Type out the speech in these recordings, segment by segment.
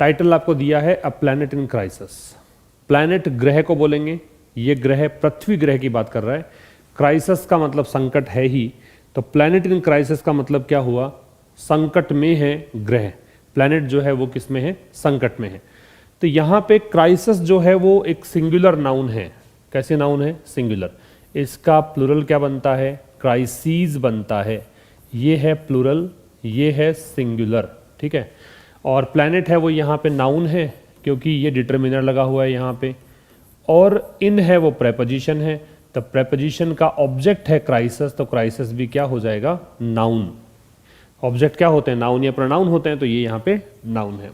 Title आपको दिया है a planet in crisis. Planet ग्रह को बोलेंगे, ये ग्रह पृथ्वी ग्रह की बात कर रहा है। क्राइसिस का मतलब संकट है ही, तो प्लैनेट इन क्राइसिस का मतलब क्या हुआ, संकट में है ग्रह। प्लैनेट जो है वो किस में है, संकट में है। तो यहाँ पे क्राइसिस जो है वो एक सिंगुलर नाउन है। कैसे नाउन है, सिंगुलर। इसका प्लूरल क्या बनता है, क्राइसिस बनता है। ये है प्लूरल, ये है सिंगुलर, ठीक है। और प्लैनेट है वो यहाँ पे नाउन है क्योंकि ये डिटर्मिनर लगा हुआ है यहाँ पे, और इन है वो प्रेपोजिशन है। तो प्रेपोजिशन का ऑब्जेक्ट है क्राइसिस, तो क्राइसिस भी क्या हो जाएगा, नाउन। ऑब्जेक्ट क्या होते हैं, नाउन या प्रोनाउन होते हैं, तो ये यहाँ पे नाउन है।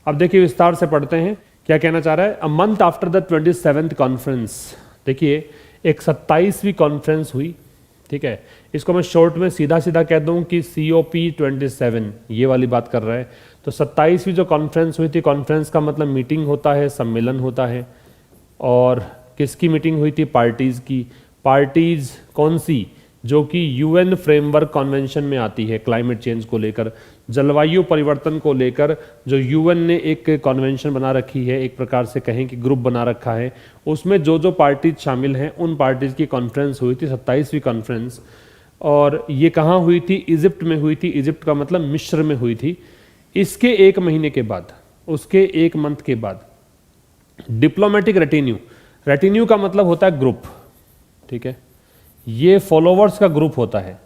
अब देखिए विस्तार से पढ़ते हैं क्या कहना चाह रहा है। A month after the 27th conference, देखिए एक 27वीं कॉन्फ्रेंस हुई, ठीक है। इसको मैं शॉर्ट में सीधा सीधा कह दूं कि COP27 ये वाली बात कर रहा है। तो 27वीं जो कॉन्फ्रेंस हुई थी, कॉन्फ्रेंस का मतलब मीटिंग होता है, सम्मेलन होता है। और किसकी मीटिंग हुई थी, पार्टीज की। पार्टीज कौन सी, जो कि UN फ्रेमवर्क कन्वेंशन में आती है, क्लाइमेट चेंज को लेकर, जलवायु परिवर्तन को लेकर जो UN ने एक कन्वेंशन बना रखी है, एक प्रकार से कहें कि ग्रुप बना रखा है। उसमें जो जो पार्टीज शामिल हैं उन पार्टीज की कॉन्फ्रेंस हुई थी, 27वीं कॉन्फ्रेंस। और ये कहाँ हुई थी, इजिप्ट में हुई थी। इजिप्ट का मतलब मिस्र में हुई थी। इसके एक महीने के बाद, उसके एक मंथ के बाद डिप्लोमेटिक रेटिन्यू, रेटिन्यू का मतलब होता है ग्रुप, ठीक है। ये फॉलोवर्स का ग्रुप होता है,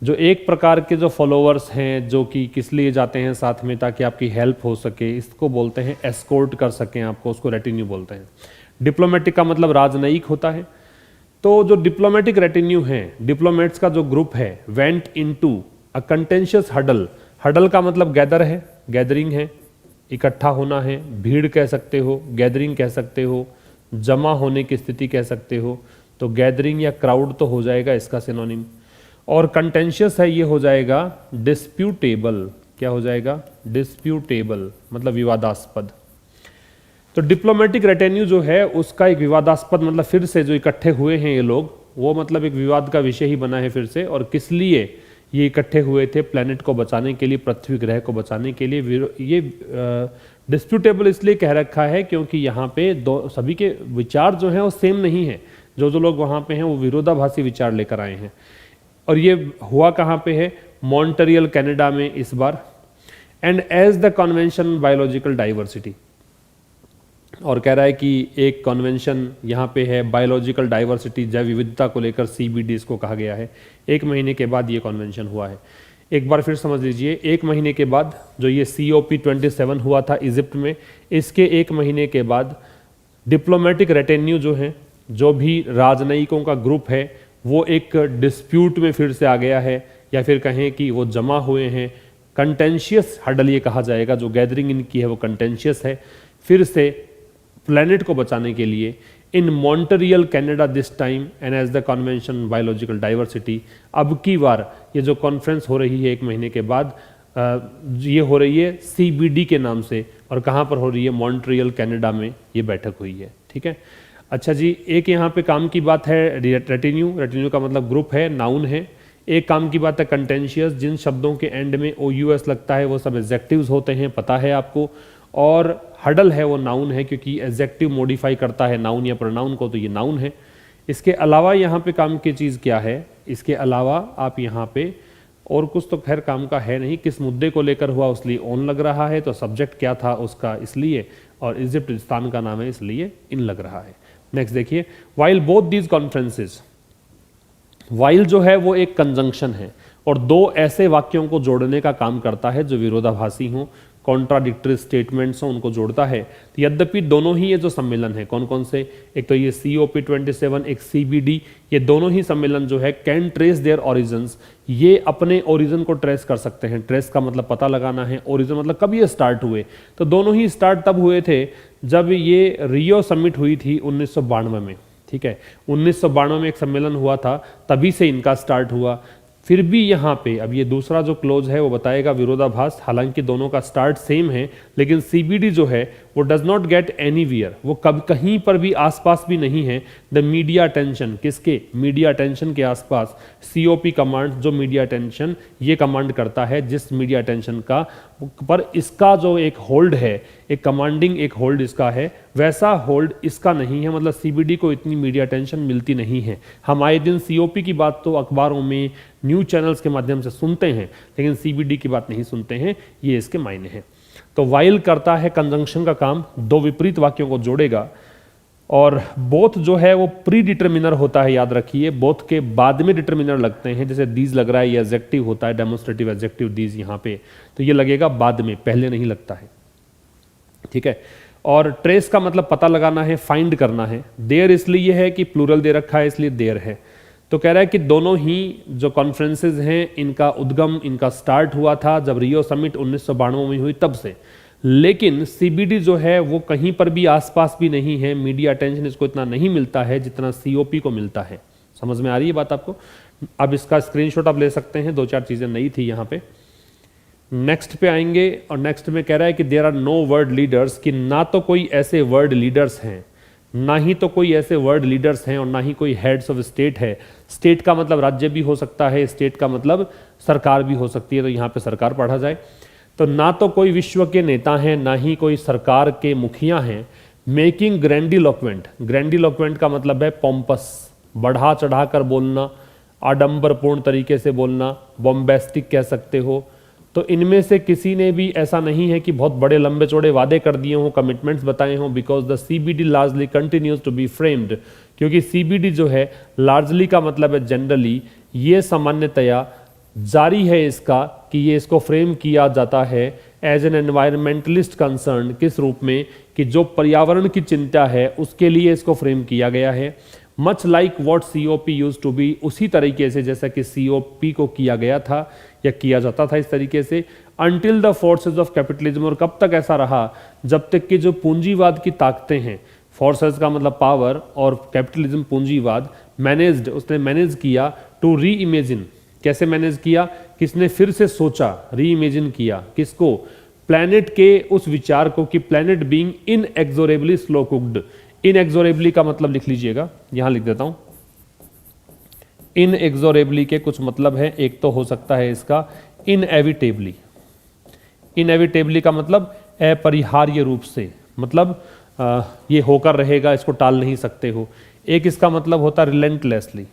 जो एक प्रकार के जो फॉलोवर्स हैं, जो कि किस लिए जाते हैं साथ में, ताकि आपकी हेल्प हो सके, इसको बोलते हैं एस्कोर्ट कर सकें आपको, उसको रेटिन्यू बोलते हैं। डिप्लोमेटिक का मतलब राजनयिक होता है। तो जो डिप्लोमेटिक रेटिन्यू है, डिप्लोमेट्स का जो ग्रुप है, went into a contentious huddle. Huddle का मतलब गैदर है, गैदरिंग है, इकट्ठा होना है, भीड़ कह सकते हो, गैदरिंग कह सकते हो, जमा होने की स्थिति कह सकते हो। तो गैदरिंग या क्राउड तो हो जाएगा इसका सिनोनिम। और कंटेंशियस है, ये हो जाएगा डिस्प्यूटेबल। क्या हो जाएगा, डिस्प्यूटेबल, मतलब विवादास्पद। तो डिप्लोमेटिक रेटेन्यू जो है उसका एक विवादास्पद मतलब फिर से जो इकट्ठे हुए हैं ये लोग, वो मतलब एक विवाद का विषय ही बना है फिर से। और किस लिए ये इकट्ठे हुए थे, प्लेनेट को बचाने के लिए, पृथ्वी ग्रह को बचाने के लिए। ये डिस्प्यूटेबल इसलिए कह रखा है क्योंकि यहाँ पे सभी के विचार जो हैं वो सेम नहीं है। जो जो लोग वहाँ पे हैं वो विरोधाभासी विचार लेकर आए हैं। और ये हुआ कहाँ पे है, मॉन्ट्रियल कनाडा में इस बार। And as the convention biological diversity, और कह रहा है कि एक कन्वेंशन यहाँ पे है बायोलॉजिकल डाइवर्सिटी, जैव विविधता को लेकर, CBD इसको कहा गया है। एक महीने के बाद ये कन्वेंशन हुआ है। एक बार फिर समझ लीजिए, एक महीने के बाद जो ये COP27 हुआ था इजिप्ट में, इसके एक महीने के बाद डिप्लोमेटिक रेटेन्यू जो है, जो भी राजनयिकों का ग्रुप है, वो एक डिस्प्यूट में फिर से आ गया है, या फिर कहें कि वो जमा हुए हैं। कंटेंशियस हडल ये कहा जाएगा, जो गैदरिंग इनकी है वो कंटेंशियस है। फिर से प्लेनेट को बचाने के लिए in Montreal Canada this time and as the convention biological diversity. अब की बार ये जो कॉन्फ्रेंस हो रही है एक महीने के बाद, ये हो रही है CBD के नाम से। और कहाँ पर हो रही है, मॉन्ट्रियल कनाडा में ये बैठक हुई है, ठीक है। अच्छा जी, एक यहाँ पे काम की बात है रेटिन्यू। रेटिन्यू का मतलब ग्रुप है, नाउन है। एक काम की बात है कंटेंशियस, जिन शब्दों के एंड में OUS लगता है वो सब एडजेक्टिव्स होते हैं, पता है आपको। और हडल है वो नाउन है, क्योंकि एडजेक्टिव मॉडिफाई करता है नाउन या प्रोनाउन को, तो ये नाउन है। इसके अलावा यहाँ पे काम की चीज़ क्या है, इसके अलावा आप यहाँ पे और कुछ तो खैर काम का है नहीं। किस मुद्दे को लेकर हुआ उसलिए ऑन लग रहा है, तो सब्जेक्ट क्या था उसका इसलिए, और इजिप्ट स्थान का नाम है इसलिए इन लग रहा है। नेक्स्ट देखिए, while both these conferences. While जो है वो एक कंजंक्शन है और दो ऐसे वाक्यों को जोड़ने का काम करता है जो विरोधाभासी हों, कॉन्ट्राडिक्टरी स्टेटमेंट्स हों, उनको जोड़ता है। तो यद्यपि दोनों ही ये जो सम्मेलन है, कौन कौन से, एक तो ये COP27, एक CBD, ये दोनों ही सम्मेलन जो है कैन ट्रेस देयर ओरिजिन्स, ये अपने ओरिजिन को ट्रेस कर सकते हैं। ट्रेस का मतलब पता लगाना है, ओरिजिन मतलब कब ये स्टार्ट हुए। तो दोनों ही स्टार्ट तब हुए थे जब ये रियो समिट हुई थी 1992 में, ठीक है। 1992 में एक सम्मेलन हुआ था, तभी से इनका स्टार्ट हुआ। फिर भी यहाँ पे अब ये दूसरा जो क्लोज है वो बताएगा विरोधाभास, हालांकि दोनों का स्टार्ट सेम है, लेकिन CBD जो है वो डज नॉट गेट एनीवेयर, वो कभी कहीं पर भी आसपास भी नहीं है द मीडिया अटेंशन, किसके, मीडिया अटेंशन के आसपास। COP कमांड जो मीडिया अटेंशन ये कमांड करता है, जिस मीडिया अटेंशन का पर इसका जो एक होल्ड है, एक कमांडिंग एक होल्ड इसका है, वैसा होल्ड इसका नहीं है। मतलब CBD को इतनी मीडिया अटेंशन मिलती नहीं है। हम आए दिन COP की बात तो अखबारों में न्यूज चैनल्स के माध्यम से सुनते हैं, लेकिन CBD की बात नहीं सुनते हैं। ये इसके मायने हैं। तो वाइल करता है कंजंक्शन का काम, दो विपरीत वाक्यों को जोड़ेगा। और बोथ जो है वो प्री डिटर्मिनर होता है, याद रखिए, बोथ के बाद में डिटर्मिनर लगते हैं। जैसे दीज लग रहा है, ये एडजेक्टिव होता है, डेमोन्स्ट्रेटिव एडजेक्टिव दीज यहाँ पे, तो ये लगेगा बाद में, पहले नहीं लगता है। ठीक है। और ट्रेस का मतलब पता लगाना है, फाइंड करना है। देयर इसलिए है कि प्लूरल दे रखा है, इसलिए देयर है। तो कह रहा है कि दोनों ही जो कॉन्फ्रेंसेज हैं, इनका उद्गम, इनका स्टार्ट हुआ था जब रियो समिट 1992 में हुई तब से, लेकिन CBD जो है वो कहीं पर भी आसपास भी नहीं है। मीडिया अटेंशन इसको इतना नहीं मिलता है जितना COP को मिलता है। समझ में आ रही है बात आपको? अब इसका स्क्रीनशॉट आप ले सकते हैं, 2-4 चीजें नई थी यहाँ पे। नेक्स्ट पे आएंगे और नेक्स्ट में कह रहा है कि there are no world leaders, कि ना तो कोई ऐसे वर्ड लीडर्स हैं, ना ही तो कोई ऐसे वर्ड लीडर्स हैं, और ना ही कोई हेड्स ऑफ स्टेट है। स्टेट का मतलब राज्य भी हो सकता है, स्टेट का मतलब सरकार भी हो सकती है, तो यहाँ पे सरकार पढ़ा जाए। तो ना तो कोई विश्व के नेता हैं, ना ही कोई सरकार के मुखिया हैं। मेकिंग ग्रैंडिलोक्वेंट, ग्रैंडिलोक्वेंट का मतलब है पोम्पस, बढ़ा चढ़ा कर बोलना, आडंबरपूर्ण तरीके से बोलना, बॉम्बेस्टिक कह सकते हो। तो इनमें से किसी ने भी ऐसा नहीं है कि बहुत बड़े लंबे चौड़े वादे कर दिए हों, कमिटमेंट्स बताए हों। Because the CBD largely continues to be framed, क्योंकि CBD जो है लार्जली का मतलब है जनरली, ये सामान्यतया जारी है इसका कि ये इसको फ्रेम किया जाता है एज एन एनवायरमेंटलिस्ट कंसर्न, किस रूप में, कि जो पर्यावरण की चिंता है उसके लिए इसको फ्रेम किया गया है। Much like what COP used to be, उसी तरीके से जैसा कि COP को किया गया था या किया जाता था इस तरीके से। Until the forces of capitalism, और कब तक ऐसा रहा, जब तक कि जो पूंजीवाद की ताकतें हैं, फोर्सेज का मतलब पावर और कैपिटलिज्म पूंजीवाद, मैनेज्ड, उसने मैनेज किया टू री इमेजिन। कैसे मैनेज किया, किसने फिर से सोचा, री इमेजिन किया, किसको, प्लैनेट के उस विचार को कि प्लैनेट बीइंग इनएक्सोरेबली स्लो कुक्ड। इनएक्सोरेबली का मतलब लिख लीजिएगा, यहां लिख देता हूं। इनएक्सोरेबली के कुछ मतलब है, एक तो हो सकता है इसका इनएविटेबली। इनएविटेबली का मतलब अपरिहार्य रूप से, मतलब ये होकर रहेगा, इसको टाल नहीं सकते हो। एक इसका मतलब होता है रिलेंटलेसली,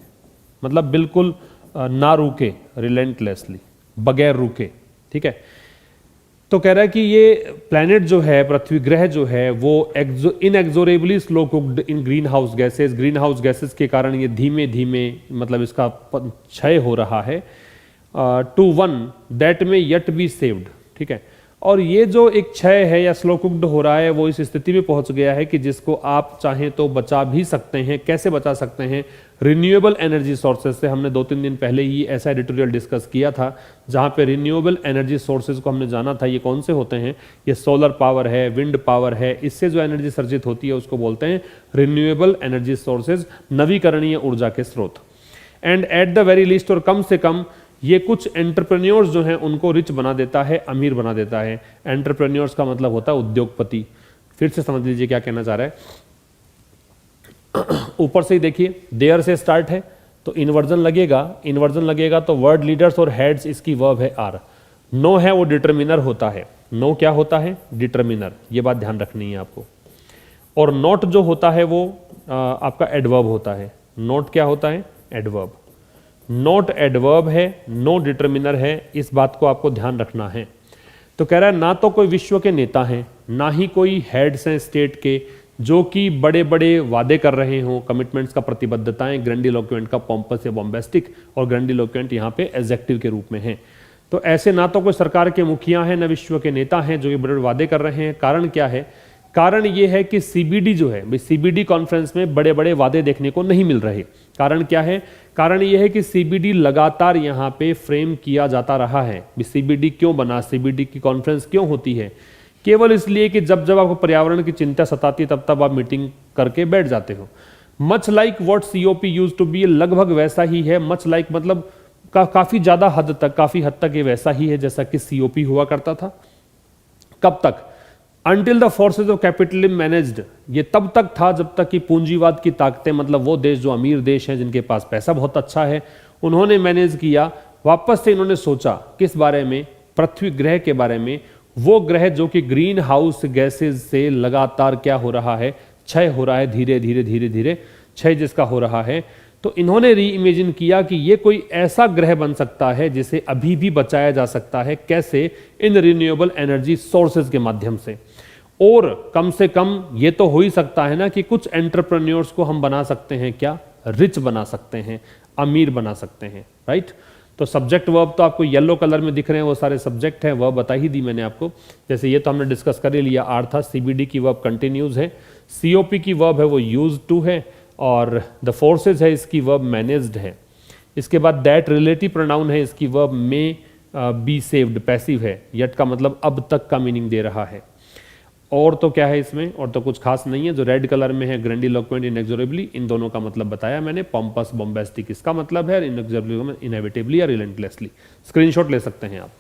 मतलब बिल्कुल ना रुके, रिलेंटलेसली, बगैर रुके। ठीक है। तो कह रहा है कि ये प्लैनेट जो है, पृथ्वी ग्रह जो है, वो inexorably slow cooked in greenhouse gases. Greenhouse gases के कारण ये धीमे धीमे, मतलब इसका क्षय हो रहा है। टू वन दैट में यट बी सेव्ड। ठीक है। और ये जो एक क्षय है या स्लो कुक्ड हो रहा है, वो इस स्थिति में पहुंच गया है कि जिसको आप चाहें तो बचा भी सकते हैं। कैसे बचा सकते हैं? रिन्यूएबल एनर्जी सोर्सेज से। हमने 2-3 दिन पहले ही ऐसा एडिटोरियल डिस्कस किया था जहां पे रिन्यूएबल एनर्जी सोर्सेज को हमने जाना था। ये कौन से होते हैं? ये सोलर पावर है, विंड पावर है, इससे जो एनर्जी सर्जित होती है उसको बोलते हैं रिन्यूएबल एनर्जी सोर्सेज, नवीकरणीय ऊर्जा के स्रोत। And at the very least, और कम से कम ये कुछ एंटरप्रेन्योर्स जो हैं उनको रिच बना देता है, अमीर बना देता है। एंटरप्रेन्योर्स का मतलब होता है उद्योगपति। फिर से समझ लीजिए क्या कहना चाह रहा है। ऊपर से ही देखिए, देयर से स्टार्ट है तो इन्वर्जन लगेगा, इन्वर्जन लगेगा तो वर्ड लीडर्स और हेड्स, इसकी वर्ब है आर। नो है वो डिटर्मिनर होता है। नो क्या होता है? डिटर्मिनर। ये बात ध्यान रखनी है आपको। और नॉट जो होता है वो आपका एडवर्ब होता है। नॉट क्या होता है? एडवर्ब। नॉट एडवर्ब है, नो डिटर्मिनर है, इस बात को आपको ध्यान रखना है। तो कह रहा है ना तो कोई विश्व के नेता हैं, ना ही कोई हेड्स हैं स्टेट के जो कि बड़े बड़े वादे कर रहे हों, कमिटमेंट्स का प्रतिबद्धताएं, ग्रैंडिलोक्वेंट का पोम्पस या बॉम्बेस्टिक, और ग्रैंडिलोक्वेंट यहाँ पे एडजेक्टिव के रूप में है। तो ऐसे ना तो कोई सरकार के मुखिया हैं, न विश्व के नेता हैं जो कि बड़े वादे कर रहे हैं। कारण क्या है? कारण ये है कि CBD जो है, CBD कॉन्फ्रेंस में बड़े बड़े वादे देखने को नहीं मिल रहे। कारण क्या है? कारण यह है कि CBD लगातार यहाँ पे फ्रेम किया जाता रहा है। CBD क्यों बना, CBD की कॉन्फ्रेंस क्यों होती है? केवल इसलिए कि जब जब आपको पर्यावरण की चिंता सताती है तब तब आप मीटिंग करके बैठ जाते हो। Much like what COP used to be, लगभग वैसा ही है। मच लाइक मतलब काफी ज्यादा हद तक, काफी हद तक ये वैसा ही है जैसा कि COP हुआ करता था। कब तक? Until the forces of capitalism managed, ये तब तक था जब तक कि पूंजीवाद की ताकतें, मतलब वो देश जो अमीर देश हैं जिनके पास पैसा बहुत अच्छा है, उन्होंने मैनेज किया। वापस से इन्होंने सोचा किस बारे में, पृथ्वी ग्रह के बारे में, वो ग्रह जो कि ग्रीन हाउस गैसेज से लगातार क्या हो रहा है, क्षय हो रहा है, धीरे धीरे धीरे धीरे क्षय जिसका हो रहा है। तो इन्होंने री इमेजिन किया कि ये कोई ऐसा ग्रह बन सकता है जिसे अभी भी बचाया जा सकता है। कैसे? इन रिन्यूएबल एनर्जी सोर्सेज के माध्यम से। और कम से कम ये तो हो ही सकता है ना कि कुछ एंटरप्रेन्योर्स को हम बना सकते हैं, क्या, रिच बना सकते हैं, अमीर बना सकते हैं, राइट। तो सब्जेक्ट वर्ब तो आपको येलो कलर में दिख रहे हैं, वो सारे सब्जेक्ट हैं, वर्ब बता ही दी मैंने आपको। जैसे ये तो हमने डिस्कस कर ही लिया, आर था, सीबीडी की वर्ब कंटिन्यूज है, सीओपी की वर्ब है वो यूज टू है, और द फोर्सेज है इसकी वर्ब मैनेज्ड है। इसके बाद दैट रिलेटिव प्रोनाउन है, इसकी वर्ब में बी सेव्ड पैसिव है, यट का मतलब अब तक का मीनिंग दे रहा है। और तो क्या है इसमें, और तो कुछ खास नहीं है। जो रेड कलर में है ग्रैंडिलोक्वेंट, इनएक्सोरेबली, इन दोनों का मतलब बताया मैंने। पॉम्पस बॉम्बास्टिक इसका मतलब है, इनएक्सोरेबली इनएविटेबली या रिलेंटलेसली। स्क्रीनशॉट ले सकते हैं आप।